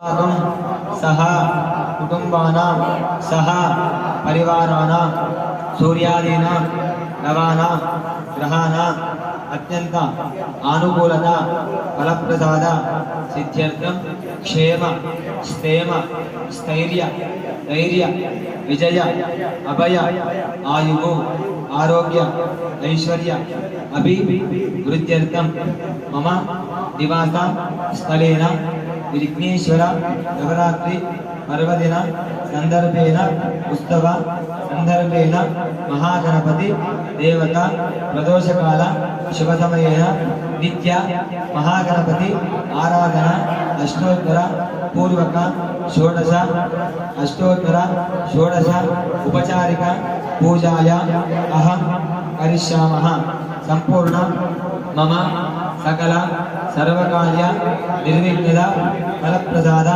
सह कुटुंबानां सह परिवाराणां सूर्यादीनां नवानां ग्रहाणां अत्यंत आनुकूलता फलप्रसाद सिद्ध्यर्थं क्षेम स्थेम स्थैर्य धैर्य विजय अभय आयु आरोग्य ऐश्वर्य अभिवृद्ध्यर्थं मम निवास स्थलेन विघ्नेश्वर नवरात्रि पर्वदिन संदर्भेन उत्सव संदर्भेन महागणपति देवता प्रदोषकाल शुभसमयेन नित्य महागणपति आराधना अष्टोत्तर पूर्वक षोडश अष्टोत्तर षोडश उपचारिक पूजाया अहं करिष्यामः। संपूर्ण मम सकल सर्वकार्य निर्विघ्नद फलप्रसाद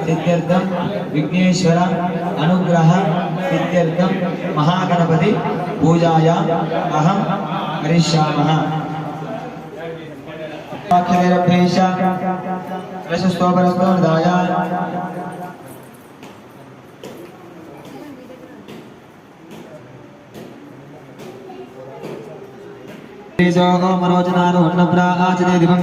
सिद्ध्यर्थं विघ्नेश्वर अनुग्रह सिद्ध्यर्थं महागणपति पूजाया अहं करिष्यामः। अक्षरेभ्यश्च रसस्तोपरस्तोदाय जोगो मनोजनारो अन्नप्राआचते दिवं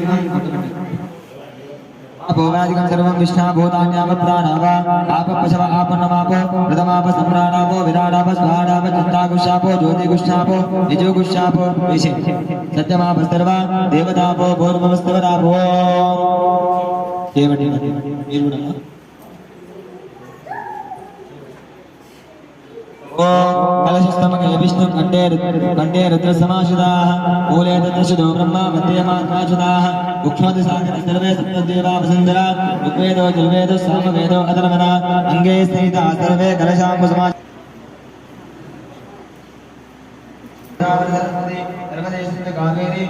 अपोवादिकं सर्वं विष्णा भूतान्यापप्राणावा आपपशव आपन्नमापो प्रथमाप सम्राणापो विराडाप स्वाडाप चिन्ताकुशापो ज्योतिकुशापो निजोकुशापो विशे सत्यमाप सर्वा देवतापो पूर्वमस्तवरापो देवटी नीरुडा कलशस्तमके विष्णु कंठे रुद्रसमाश्रिताः मूले तत्रशुदो ब्रह्मा मध्ये मात्राश्रिताः उक्ष्मति सागर सर्वे सप्तदेवा वसुन्धरा ऋग्वेदो यजुर्वेदो सामवेदो अथर्वणा अंगे स्थिताः सर्वे कलशाकुसमाश्रिताः कावेरी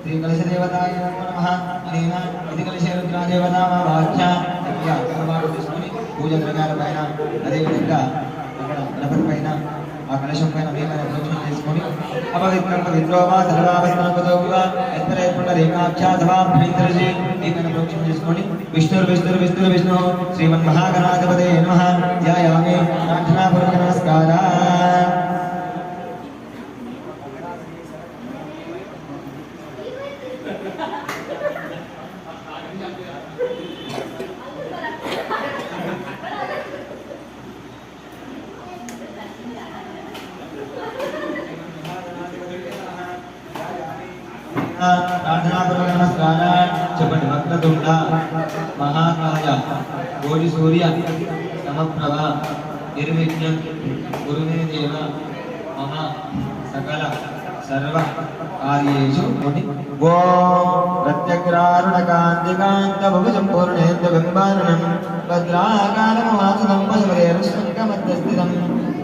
श्री कलश देवताय नमः। अनेन इति कलश रुद्रा देवता वाक्या पूजा द्रव्याల పైన అదే విధంగా అక్కడ గణపతి పైన ఆ కలశం పైన మేమైనా ప్రోక్షణ చేసుకొని అపవిత్రం పవిత్రోవా సర్వావస్థానపదోవా ఎత్తరేపణ రేఖాక్షా సభా పవిత్రజే మేమైనా ప్రోక్షణ చేసుకొని విష్ణు శ్రీమన్ మహాగణాధిపతే నమః ధ్యాయామి ప్రార్థనా పూర్వక నమస్కారా। प्रार्थनापूर्वक नमस्कार। चपट वक्रतुंड महाकाय कोटि सूर्य समप्रभ निर्विघ्नं कुरु मे देव मम सकल सर्व कार्येषु ओम प्रत्यग्रारुणकान्तिकान्तभुजं पूर्णेन्द्रबिम्बाननं भद्राकालमवासुदं पशुपतेरुष्टङ्कमध्यस्थितम्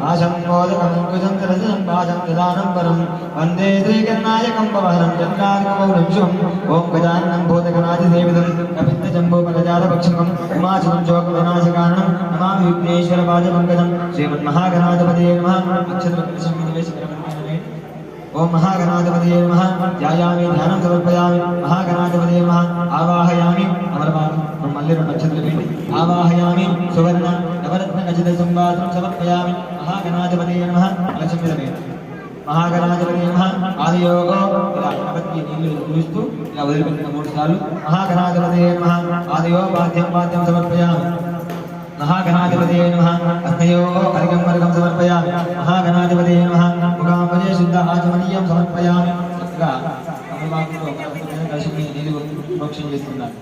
आशं मोदकं कुजं सरसं पाशं ददानं परं वन्दे श्रीगणनायकं पवनं चन्द्रार्कमौलिंशुम् ॐ गजाननं भूतगणाधिसेवितं कपित्तजम्बूफलजालभक्षकम् उमासुतं शोकविनाशकारणं नमामि विघ्नेश्वरपादपङ्कजं श्रीमन्महागणाधिपतये नमः। ओम महागणाधिपतये नमः। ध्यायामि ध्यानं समर्पयामि महागणाधिपतये नमः। आवाहयामि अमरपादं मल्लिर नक्षत्रपीठे आवाहयामि सुवर्ण नवरत्न खचित संवादं समर्पयामि महागणाधिपतये नमः। अलक्ष्मीदेवी महागणाधिपतये नमः। आदियोगो ఇలా గణపతికి నీళ్లు కురుస్తూ ఇలా వదిలిపెట్టిన 3 సార్లు महागणाधिपतये नमः। आदियो पाद्यं समर्पयामि महागणाधिपतये नमः। अग्नयोः अर्घ्यं वर्गं समर्पयामि महागणाधिपतये नमः। मुखाम्बजे शुद्ध आचमनीयं समर्पयामि। చక్కగా అమ్మవారితో కలిసి నీళ్ళు ప్రోక్షణ చేస్తున్నారు।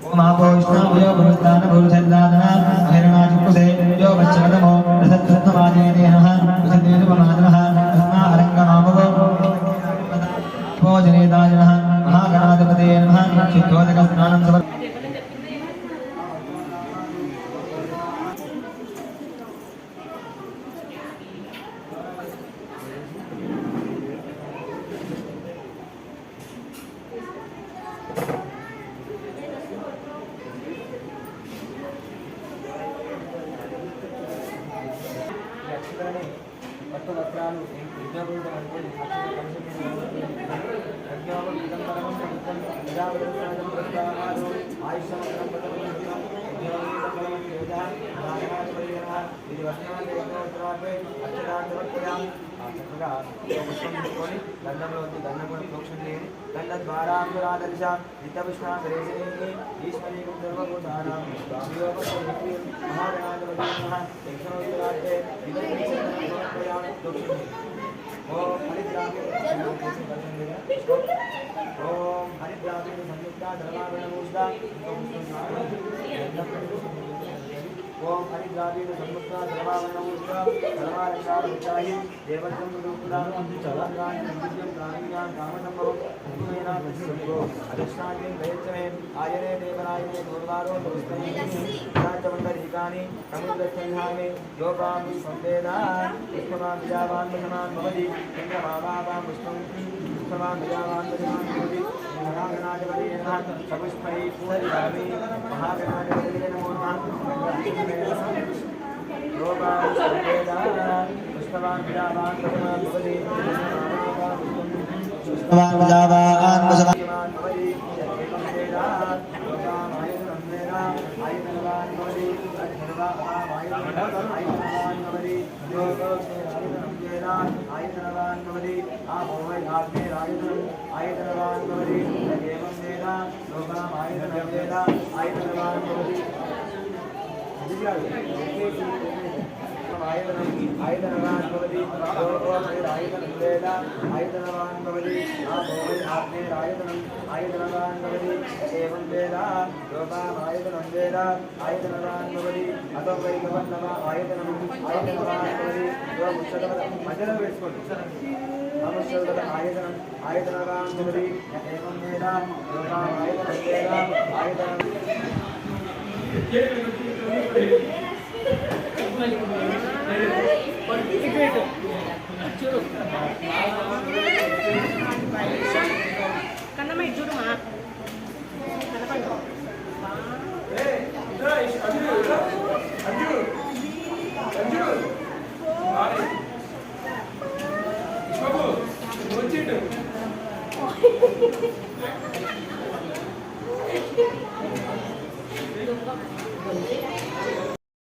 ओम आपो विष्णुयो भूस्तान भूषन्दानः अहिरणाचुकुसे यो वच्चनमो रसत्तमादेने नमः विशदेनुपमानः अस्मा अरङ्गमामवो भोजनेदाय नमः। महागणाधिपतये नमः। शुद्धोदकस्नानं समर्पयामि। వస్త్రాలు ओम हरिद्राविण संयुक्ता धर्मावरणमूर्धा ओम हरिद्राविण संयुक्ता धर्मावरणमूर्धा धर्मारक्षारुचाहि देवत्वं रूपदान चलंगान नित्यं कामियां कामसंभवं कुमेना तस्सुभो अधिष्ठानं दयच्चमे आयने देवरायने दुर्वारो दोस्तये राजमंडलीकानि समुद्रस्थाने योगां संवेदा पुष्पमां विजावान् मधुमान् भवति चन्द्रमावां पुष्पं पुष्पमां विजावान् मधुमान् भवति महागणाधिपतये नमः सपुष्पै पूजयामि महागणाधिपतये नमो नमः योगां संवेदा पुष्पमां विजावान् मधुमान् भवति पुष्पमां विजावान् मधुमान् भवति आयतनवान् भवति आयतनं वेद आयतनवान् भवति आयतनवान् भवति एवं वेद लोकाम् आयतनं वेद आयतनवान् भवति अतो वै गवर्णव आयतनवान् भवति यो मुच्छतः मध्यలో వేసుకోండి नमस्कार आयतनवान् भवति एवं वेद लोकाम् आयतनं वेद आयतनं కన్నమ్మ చూడమా Thank you.